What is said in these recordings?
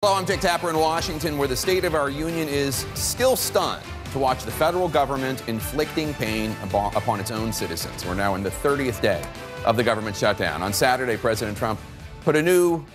Hello, I'm Jake Tapper in Washington, where the state of our union is still stunned to watch the federal government inflicting pain upon its own citizens. We're now in the 30th day of the government shutdown. On Saturday, President Trump put a new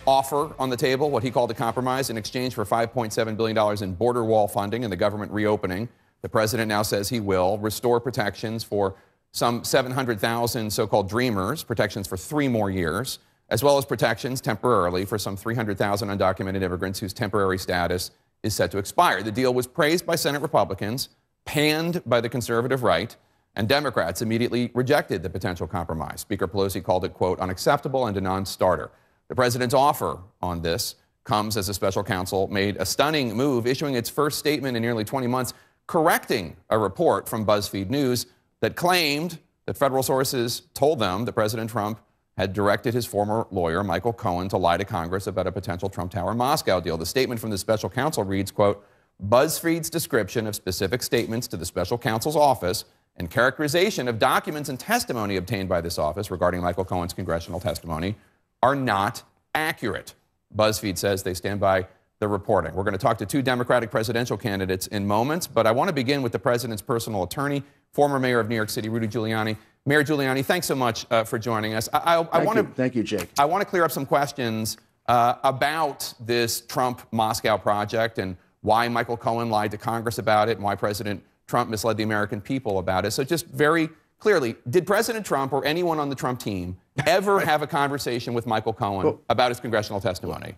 offer on the table, what he called a compromise, in exchange for $5.7 billion in border wall funding and the government reopening. The president now says he will restore protections for some 700,000 so-called dreamers, protections for 3 more years, as well as protections temporarily for some 300,000 undocumented immigrants whose temporary status is set to expire. The deal was praised by Senate Republicans, panned by the conservative right, and Democrats immediately rejected the potential compromise. Speaker Pelosi called it, quote, unacceptable and a non-starter. The president's offer on this comes as a special counsel made a stunning move, issuing its first statement in nearly 20 months, correcting a report from BuzzFeed News that claimed that federal sources told them that President Trump had directed his former lawyer, Michael Cohen, to lie to Congress about a potential Trump Tower Moscow deal. The statement from the special counsel reads, quote, BuzzFeed's description of specific statements to the special counsel's office and characterization of documents and testimony obtained by this office regarding Michael Cohen's congressional testimony are not accurate. BuzzFeed says they stand by the reporting. We're going to talk to 2 Democratic presidential candidates in moments, but I want to begin with the president's personal attorney, former mayor of New York City, Rudy Giuliani. Mayor Giuliani, thanks so much for joining us. Thank you, Jake. I want to clear up some questions about this Trump-Moscow project and why Michael Cohen lied to Congress about it and why President Trump misled the American people about it. So just very clearly, did President Trump or anyone on the Trump team ever have a conversation with Michael Cohen about his congressional testimony?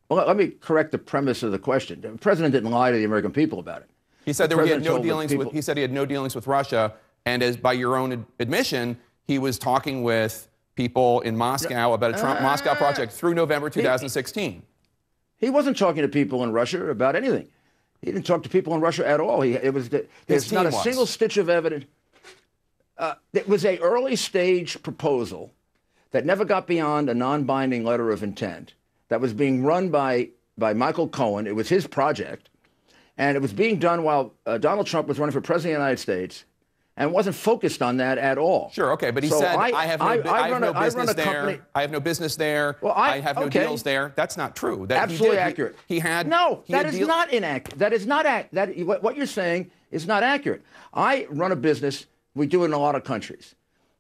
Well, let me correct the premise of the question. The president didn't lie to the American people about it. He said he had no dealings with. He said he had no dealings with Russia, and as by your own admission, he was talking with people in Moscow about a Trump-Moscow project through November 2016. He wasn't talking to people in Russia about anything. He didn't talk to people in Russia at all. There's not a single stitch of evidence. It was an early stage proposal that never got beyond a non-binding letter of intent that was being run by Michael Cohen. It was his project, and it was being done while Donald Trump was running for president of the United States, and wasn't focused on that at all. Sure, okay, but he said, I have no business there. I have no business there. Well, I have no deals there. That's not true. Absolutely accurate. That is not inaccurate. That is not what you're saying is not accurate. I run a business. We do it in a lot of countries.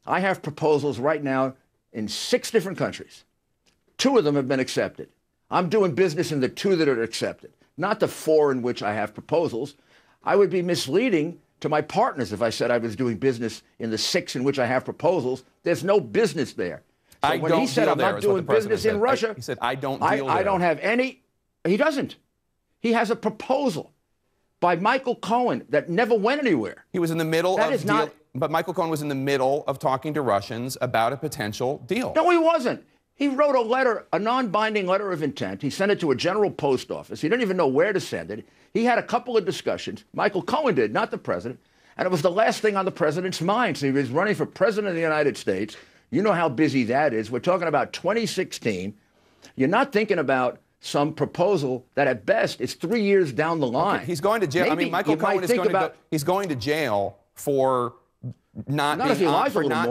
I have proposals right now in 6 different countries. 2 of them have been accepted. I'm doing business in the 2 that are accepted, not the 4 in which I have proposals. I would be misleading to my partners if I said I was doing business in the 6 in which I have proposals. There's no business there. So when he said I'm not doing business in Russia, he said I don't deal there. I don't have any. He doesn't. He has a proposal by Michael Cohen that never went anywhere. He was in the middle but Michael Cohen was in the middle of talking to Russians about a potential deal. No, he wasn't. He wrote a letter, a non-binding letter of intent. He sent it to a general post office. He didn't even know where to send it. He had a couple of discussions. Michael Cohen did, not the president. And it was the last thing on the president's mind. So he was running for president of the United States. You know how busy that is. We're talking about 2016. You're not thinking about some proposal that at best is 3 years down the line. Okay, he's going to jail. Maybe Michael Cohen is he's going to jail for not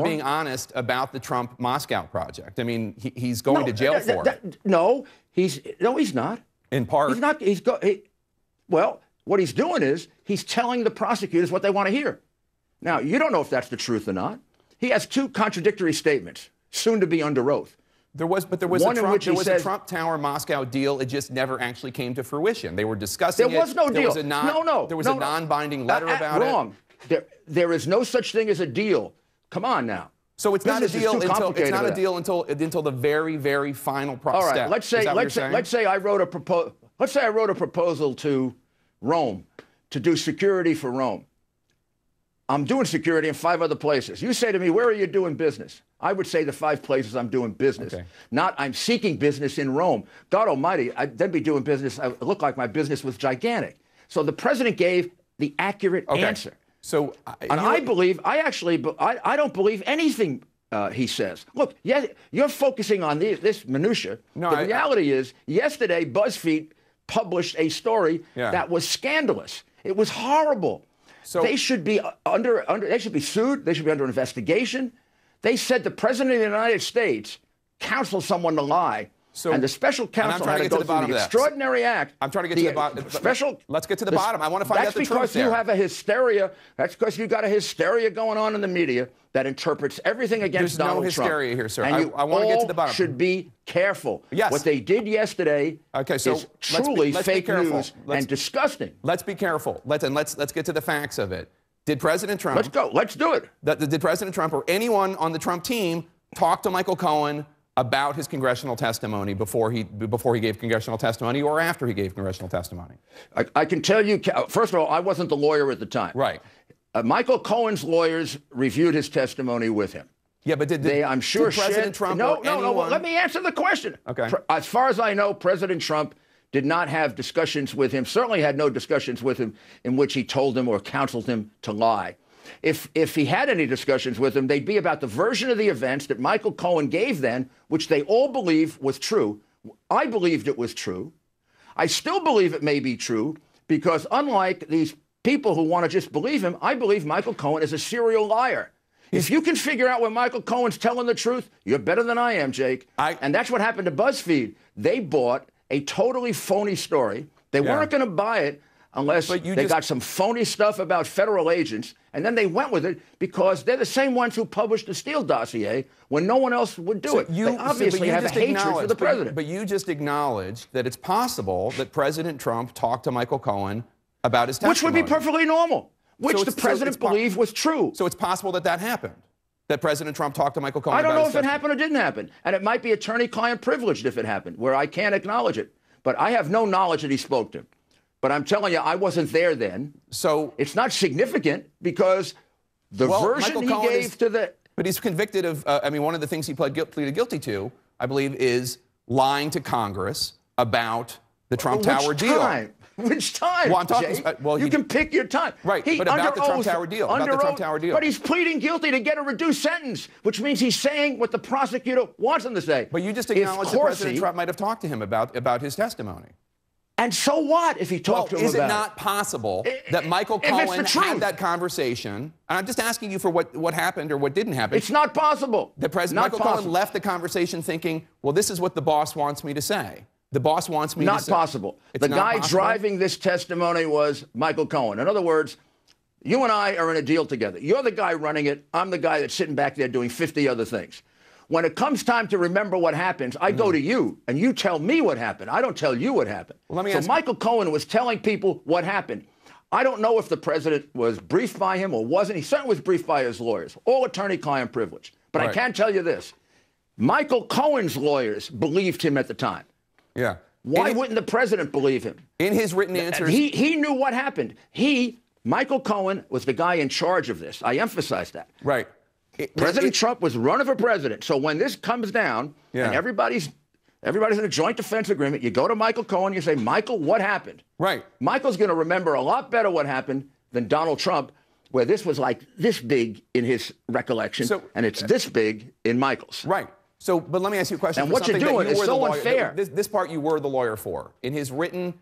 being honest about the Trump-Moscow project. I mean, he's going to jail for it. No, he's not. In part. He's not. Well, what he's doing is he's telling the prosecutors what they want to hear. Now, you don't know if that's the truth or not. He has 2 contradictory statements, soon to be under oath. There was a Trump Tower Moscow deal. It just never actually came to fruition. They were discussing it. There was no deal. There was a non-binding letter about it. Wrong. There is no such thing as a deal. Come on now. So it's not a deal until the very, very final step. All right. Let's say I wrote a proposal to Rome to do security for Rome. I'm doing security in 5 other places. You say to me, where are you doing business? I would say the 5 places I'm doing business. Okay. Not I'm seeking business in Rome. God almighty, I'd then be doing business. It looked like my business was gigantic. So the president gave the accurate answer. So, I don't believe anything he says. Look, you're focusing on this minutia. No, the reality is, yesterday BuzzFeed published a story that was scandalous. It was horrible. So they should be they should be sued. They should be under investigation. They said the president of the United States counseled someone to lie and the special counsel had to go through the extraordinary act. I'm trying to get to the bottom. Let's get to the bottom. I want to find out the truth there. That's because you have a hysteria. That's because you got a hysteria going on in the media that interprets everything against Donald Trump. There's no hysteria here, sir. And I want to get to the bottom. Should be careful. Yes. What they did yesterday is truly fake news and disgusting. Let's be careful. Let's get to the facts of it. Did President Trump... Let's go. Let's do it. Did President Trump or anyone on the Trump team talk to Michael Cohen about his congressional testimony before he gave congressional testimony or after he gave congressional testimony? I can tell you, first of all, I wasn't the lawyer at the time. Right. Michael Cohen's lawyers reviewed his testimony with him. Yeah, but did President Trump or anyone... No, let me answer the question. Okay. As far as I know, President Trump did not have discussions with him, certainly had no discussions with him in which he told him or counseled him to lie. If he had any discussions with him, they'd be about the version of the events that Michael Cohen gave then, which they all believe was true. I believed it was true. I still believe it may be true because unlike these people who want to just believe him, I believe Michael Cohen is a serial liar. If you can figure out when Michael Cohen's telling the truth, you're better than I am, Jake. And that's what happened to BuzzFeed. They bought a totally phony story. They weren't going to buy it unless they got some phony stuff about federal agents, and then they went with it because they're the same ones who published the Steele dossier when no one else would do it. They obviously have a hatred for the president. But you just acknowledged that it's possible that President Trump talked to Michael Cohen about his testimony. Which would be perfectly normal, which the president believed was true. So it's possible that happened, that President Trump talked to Michael Cohen about his testimony. I don't know if it happened or didn't happen, and it might be attorney-client privileged if it happened, where I can't acknowledge it. But I have no knowledge that he spoke to him. But I'm telling you, I wasn't there then. So it's not significant because the version he gave to the... But he's convicted of, one of the things he pleaded guilty to, I believe, is lying to Congress about the Trump Tower deal. Which time? Well, I'm talking, Jake? You can pick your time. Right, but about the Trump Tower deal. But he's pleading guilty to get a reduced sentence, which means he's saying what the prosecutor wants him to say. But you just acknowledged that President Trump might have talked to him about his testimony. And so what if he talked to him about it? Is it not possible that Michael Cohen had that conversation? And I'm just asking you for what happened or what didn't happen. It's not possible. That Michael Cohen left the conversation thinking, well, this is what the boss wants me to say. The boss wants me to say. Not possible. The guy driving this testimony was Michael Cohen. In other words, you and I are in a deal together. You're the guy running it. I'm the guy that's sitting back there doing 50 other things. When it comes time to remember what happens, I go to you, and you tell me what happened. I don't tell you what happened. Well, so Michael Cohen was telling people what happened. I don't know if the president was briefed by him or wasn't. He certainly was briefed by his lawyers, all attorney-client privilege. But I can tell you this. Michael Cohen's lawyers believed him at the time. Yeah. Why wouldn't the president believe him? In his written answers. He knew what happened. Michael Cohen was the guy in charge of this. I emphasize that. Right. President Trump was running for president. So when this comes down and everybody's in a joint defense agreement, you go to Michael Cohen, you say, Michael, what happened? Right. Michael's going to remember a lot better what happened than Donald Trump, where this was like this big in his recollection, and it's this big in Michael's. Right. So, but let me ask you a question. And what you're doing is so unfair. This part you were the lawyer for. In his written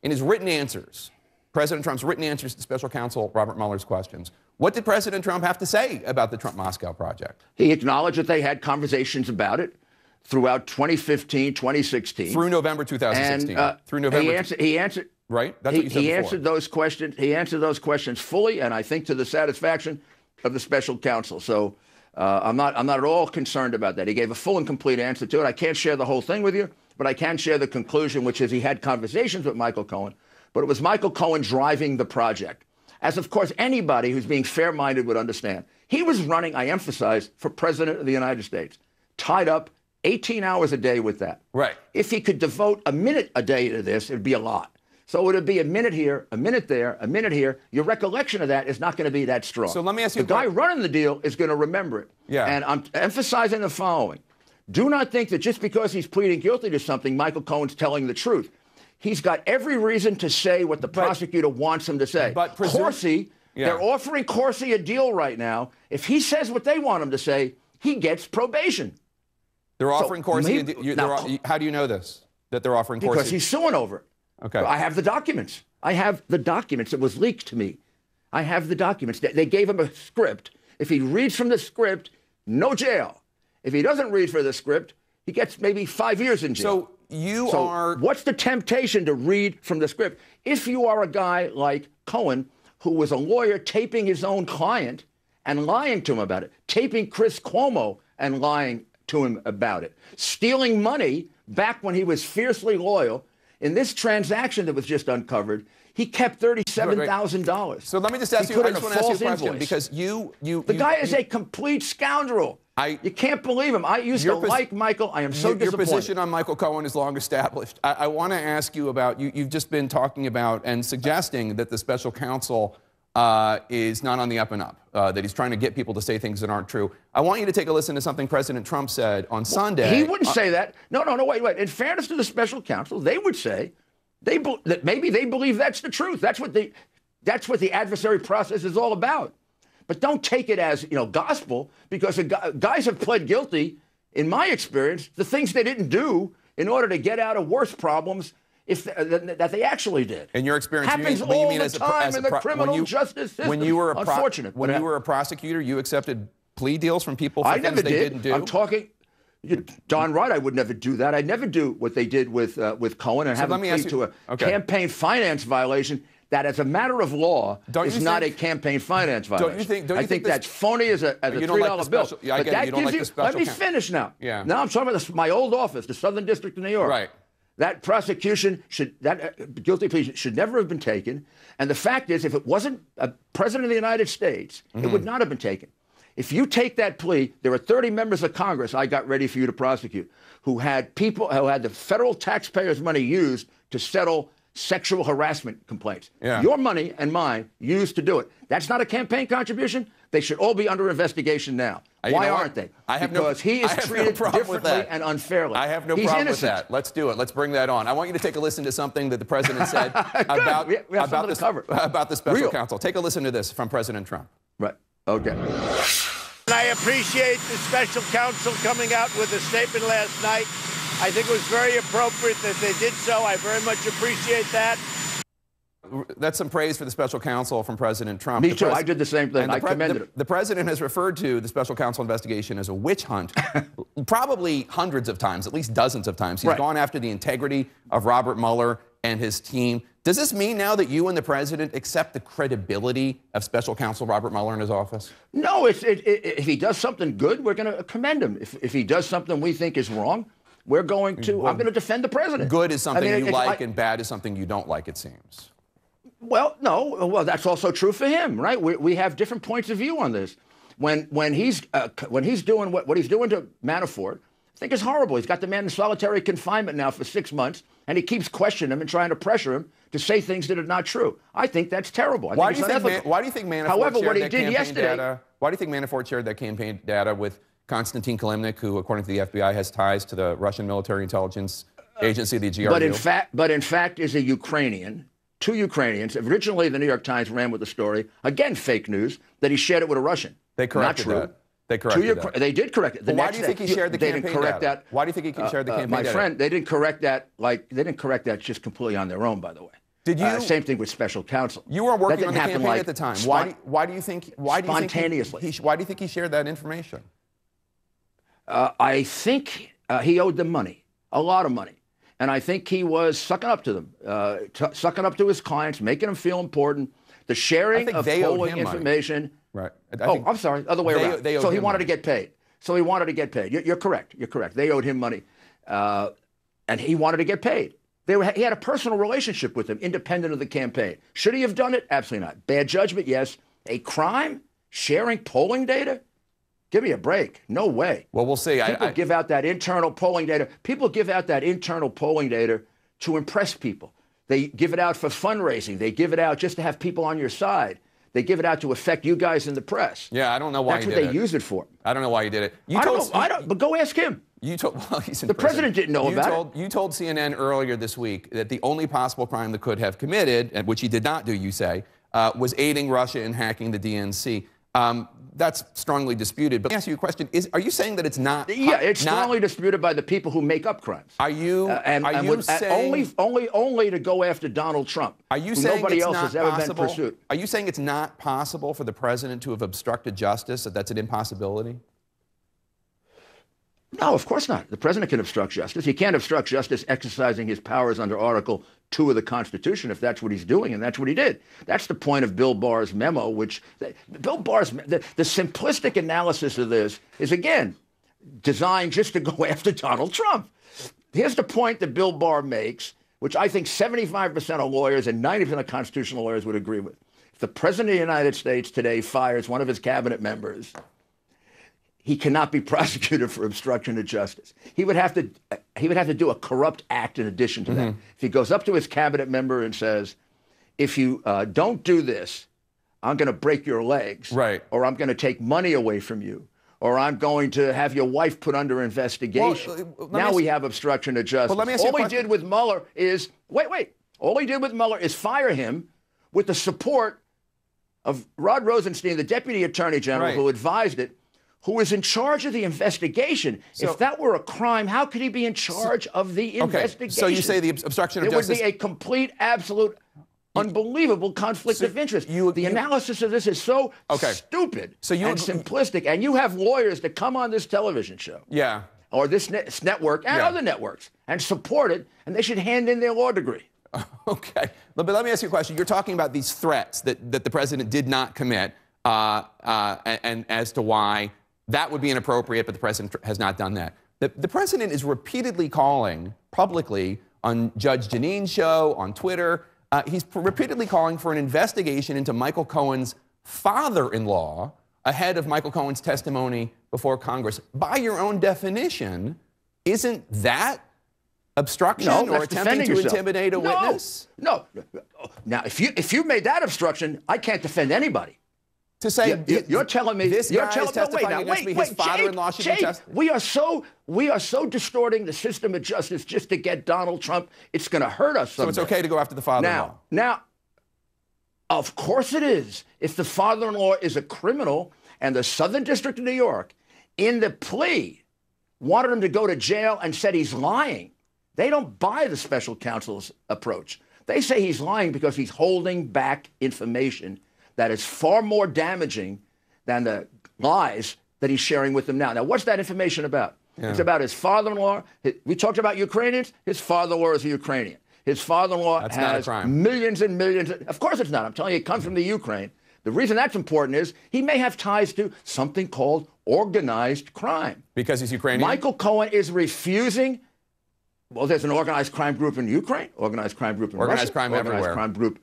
answers, President Trump's written answers to special counsel Robert Mueller's questions, what did President Trump have to say about the Trump-Moscow project? He acknowledged that they had conversations about it throughout 2015, 2016. Through November 2016. And, through November. He answered. Right? That's what you said he before. answered those questions. He answered those questions fully, and I think to the satisfaction of the special counsel. So I'm not at all concerned about that. He gave a full and complete answer to it. I can't share the whole thing with you, but I can share the conclusion, which is he had conversations with Michael Cohen, but it was Michael Cohen driving the project. As, of course, anybody who's being fair-minded would understand. He was running, I emphasize, for president of the United States, tied up 18 hours a day with that. Right. If he could devote a minute a day to this, it would be a lot. So it would be a minute here, a minute there, a minute here. Your recollection of that is not going to be that strong. So let me ask you... The guy running the deal is going to remember it. Yeah. And I'm emphasizing the following. Do not think that just because he's pleading guilty to something, Michael Cohen's telling the truth. He's got every reason to say what the prosecutor wants him to say. But Corsi, they're offering Corsi a deal right now. If he says what they want him to say, he gets probation. They're offering Corsi a deal. How do you know this, that they're offering Corsi? Because he's suing over it. Okay. I have the documents. I have the documents. It was leaked to me. I have the documents. They gave him a script. If he reads from the script, no jail. If he doesn't read from the script, He gets maybe 5 years in jail. So what's the temptation to read from the script? If you are a guy like Cohen, who was a lawyer taping his own client and lying to him about it, taping Chris Cuomo and lying to him about it, stealing money back when he was fiercely loyal, in this transaction that was just uncovered, he kept $37,000. So let me just ask you, I just want to ask you a question, because the guy is a complete scoundrel. You can't believe him. I used to like Michael. I am so disappointed. Your position on Michael Cohen is long established. I want to ask you about, you've just been talking about and suggesting that the special counsel is not on the up and up, that he's trying to get people to say things that aren't true. I want you to take a listen to something President Trump said on Sunday. He wouldn't say that. No, wait. In fairness to the special counsel, they would say that maybe they believe that's the truth. That's what the adversary process is all about. But don't take it as gospel, because guys have pled guilty, in my experience, the things they didn't do in order to get out of worse problems that they actually did. In your experience, happens all the time in the criminal justice system. When you were unfortunate. When you were a prosecutor, you accepted plea deals from people for things they didn't do? I'm talking. You're darn right, I would never do that. I'd never do what they did with Cohen and have him plead to a campaign finance violation. That, as a matter of law, is not a campaign finance violation. I think that's phony as a $3 bill. Yeah, I get it. You don't like the special. Let me finish now. Yeah. Now I'm talking about my old office, the Southern District of New York. Right. That prosecution that guilty plea should never have been taken. And the fact is, if it wasn't a president of the United States, it would not have been taken. If you take that plea, there are 30 members of Congress I got ready for you to prosecute who had the federal taxpayers' money used to settle sexual harassment complaints. Yeah. Your money and mine used to do it. That's not a campaign contribution. They should all be under investigation now. Why aren't they? Because he is treated differently and unfairly. I have no problem with that. Let's do it. Let's bring that on. I want you to take a listen to something that the president said about the special counsel. Take a listen to this from President Trump. Right. Okay. I appreciate the special counsel coming out with a statement last night. I think it was very appropriate that they did so. I very much appreciate that. That's some praise for the special counsel from President Trump. Me too. I did the same thing. I commended it. The president has referred to the special counsel investigation as a witch hunt, probably hundreds of times, at least dozens of times. He's gone after the integrity of Robert Mueller and his team. Does this mean now that you and the president accept the credibility of special counsel Robert Mueller in his office? No. If he does something good, we're going to commend him. If he does something we think is wrong, we're going to. I'm going to defend the president. Good is something you like, and bad is something you don't like, it seems. Well, no. Well, that's also true for him, right? We have different points of view on this. When he's doing what he's doing to Manafort, I think it's horrible. He's got the man in solitary confinement now for 6 months, and he keeps questioning him and trying to pressure him to say things that are not true. I think that's terrible. Why do you think Manafort However, shared what he that did campaign yesterday, data? Why do you think Manafort shared that campaign data with Konstantin Kilimnik, who, according to the FBI, has ties to the Russian military intelligence agency, the GRU? But in fact, is a Ukrainian. Two Ukrainians. Originally, the New York Times ran with the story, again, fake news, that he shared it with a Russian. They corrected that. They corrected that. They did correct it. Why do you think he shared the campaign data? Why do you think he shared the campaign data? My friend, they didn't correct that just completely on their own, by the way. Did you? Same thing with special counsel. You weren't working on the campaign at the time. Why do you think? Why do you think he shared that information? I think he owed them money, a lot of money. And I think he was sucking up to them, sucking up to his clients, making them feel important. The sharing of polling information. Right. I'm sorry, other way around. So he wanted to get paid. You're correct. They owed him money, and he wanted to get paid. He had a personal relationship with them, independent of the campaign. Should he have done it? Absolutely not. Bad judgment, yes. A crime? Sharing polling data? Give me a break. No way. Well, we'll see. People give out that internal polling data. People give out that internal polling data to impress people. They give it out for fundraising. They give it out just to have people on your side. They give it out to affect you guys in the press. Yeah, I don't know why That's what they use it for. I don't know why you did it. I don't. But go ask him. The president didn't know about it. You told CNN earlier this week that the only possible crime that could have committed, and which he did not do, you say, was aiding Russia in hacking the DNC. That's strongly disputed. But let me ask you a question: are you saying that it's not? Yeah, it's strongly disputed by the people who make up crimes. Are you? Saying only to go after Donald Trump? Are you saying nobody else has ever been pursued? Are you saying it's not possible for the president to have obstructed justice? That that's an impossibility? No, of course not. The president can obstruct justice. He can't obstruct justice exercising his powers under Article 2 of the Constitution if that's what he's doing, and that's what he did. That's the point of Bill Barr's memo, which Bill Barr's, the simplistic analysis of this is, again, designed just to go after Donald Trump. Here's the point that Bill Barr makes, which I think 75% of lawyers and 90% of constitutional lawyers would agree with. If the president of the United States today fires one of his cabinet members, he cannot be prosecuted for obstruction of justice. He would have to do a corrupt act in addition to that. If he goes up to his cabinet member and says, if you don't do this, I'm going to break your legs, right, or I'm going to take money away from you, or I'm going to have your wife put under investigation. Well, now we have obstruction of justice. Well, let me ask you all he did with Mueller is, all he did with Mueller is fire him with the support of Rod Rosenstein, the Deputy Attorney General, who advised it, who was in charge of the investigation. So, if that were a crime, how could he be in charge of the investigation? So you say the obstruction of justice... It would be a complete, absolute, unbelievable conflict of interest. The analysis of this is so stupid and simplistic. And you have lawyers that come on this television show. Yeah. Or this network and other networks and support it, and they should hand in their law degree. Okay. But let me ask you a question. You're talking about these threats that the president did not commit, and as to why that would be inappropriate, but the president has not done that. The president is repeatedly calling publicly on Judge Jeanine's show, on Twitter, he's repeatedly calling for an investigation into Michael Cohen's father-in-law ahead of Michael Cohen's testimony before Congress. By your own definition, isn't that obstruction or attempting to intimidate a witness? No. Now, if you made that obstruction, I can't defend anybody. To say you're telling me this guy is testifying against me, his father-in-law should be tested. We are so distorting the system of justice just to get Donald Trump. It's going to hurt us someday. So it's okay to go after the father-in-law. Now, of course it is. If the father-in-law is a criminal and the Southern District of New York, in the plea, wanted him to go to jail and said he's lying, they don't buy the special counsel's approach. They say he's lying because he's holding back information that is far more damaging than the lies that he's sharing with them now. Now, what's that information about? Yeah. It's about his father-in-law. We talked about Ukrainians. His father-in-law is a Ukrainian. His father-in-law has millions and millions. Of course it's not. I'm telling you, it comes from the Ukraine. The reason that's important is he may have ties to something called organized crime. Because he's Ukrainian? Michael Cohen is refusing. Well, there's an organized crime group in Ukraine, organized crime group in organized Russia, crime organized everywhere. crime group.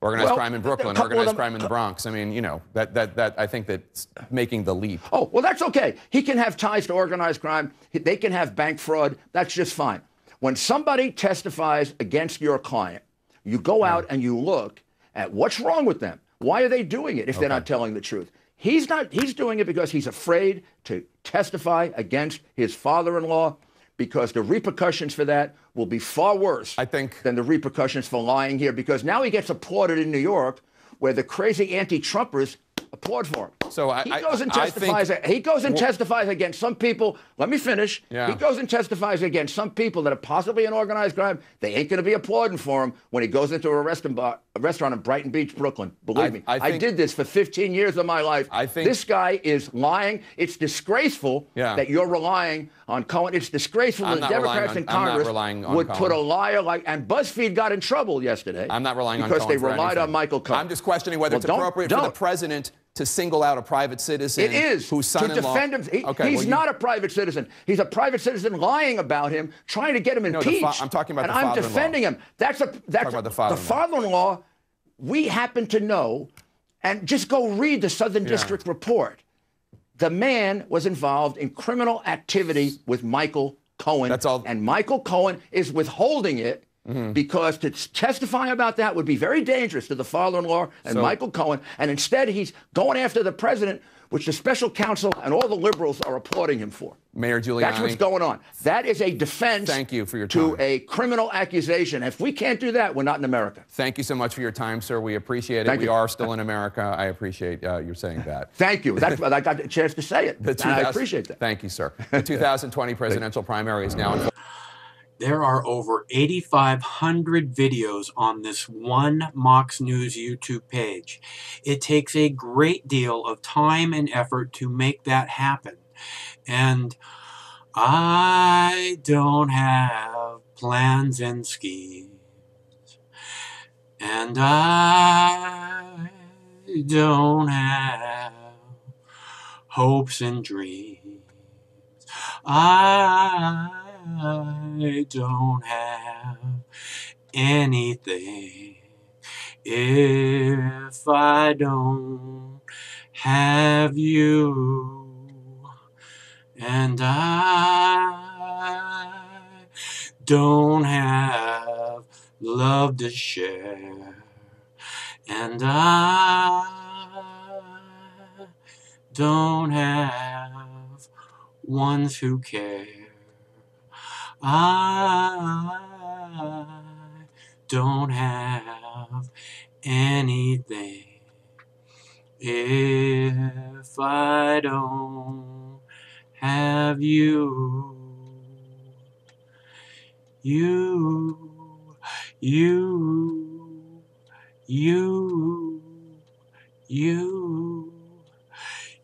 Organized crime in Brooklyn, organized crime in the Bronx. I mean, you know, that I think that's making the leap. Oh, well, that's okay. He can have ties to organized crime. They can have bank fraud. That's just fine. When somebody testifies against your client, you go out and you look at what's wrong with them. Why are they doing it if they're not telling the truth? He's doing it because he's afraid to testify against his father-in-law, because the repercussions for that will be far worse, I think, than the repercussions for lying here, because now he gets applauded in New York, where the crazy anti-Trumpers applaud for him. So he goes and testifies against some people. Let me finish. Yeah. He goes and testifies against some people that are possibly in organized crime. They ain't going to be applauding for him when he goes into a restaurant in Brighton Beach, Brooklyn. Believe me, I did this for 15 years of my life. This guy is lying. It's disgraceful that you're relying on Cohen. It's disgraceful that Democrats in Congress would put a liar like. And BuzzFeed got in trouble yesterday. I'm not relying on Cohen because they relied on Michael Cohen. I'm just questioning whether it's appropriate for the president to single out a private citizen. It is. Whose son-in-law. To defend him. He's not a private citizen. He's a private citizen lying about him, trying to get him impeached. I'm talking about the father-in-law. And I'm defending him. The father-in-law, we happen to know, and just go read the Southern District report. The man was involved in criminal activity with Michael Cohen. That's all. And Michael Cohen is withholding it because to testify about that would be very dangerous to the father-in-law and Michael Cohen. And instead, he's going after the president, which the special counsel and all the liberals are applauding him for. Mayor Giuliani. That's what's going on. That is a defense to a criminal accusation. If we can't do that, we're not in America. Thank you so much for your time, sir. We appreciate it. We are still in America. I appreciate you saying that. Thank you. I got the chance to say it. I appreciate that. Thank you, sir. The 2020 presidential primary is now in. There are over 8,500 videos on this one Mox News YouTube page. It takes a great deal of time and effort to make that happen. And I don't have plans and schemes, and I don't have hopes and dreams. I don't have anything if I don't have you. And I don't have love to share. And I don't have ones who care. I don't have anything if I don't have you. You, you, you, you,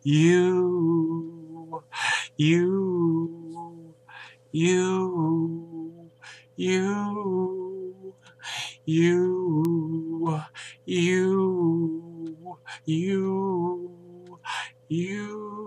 you, you, you, you, you, you, you, you.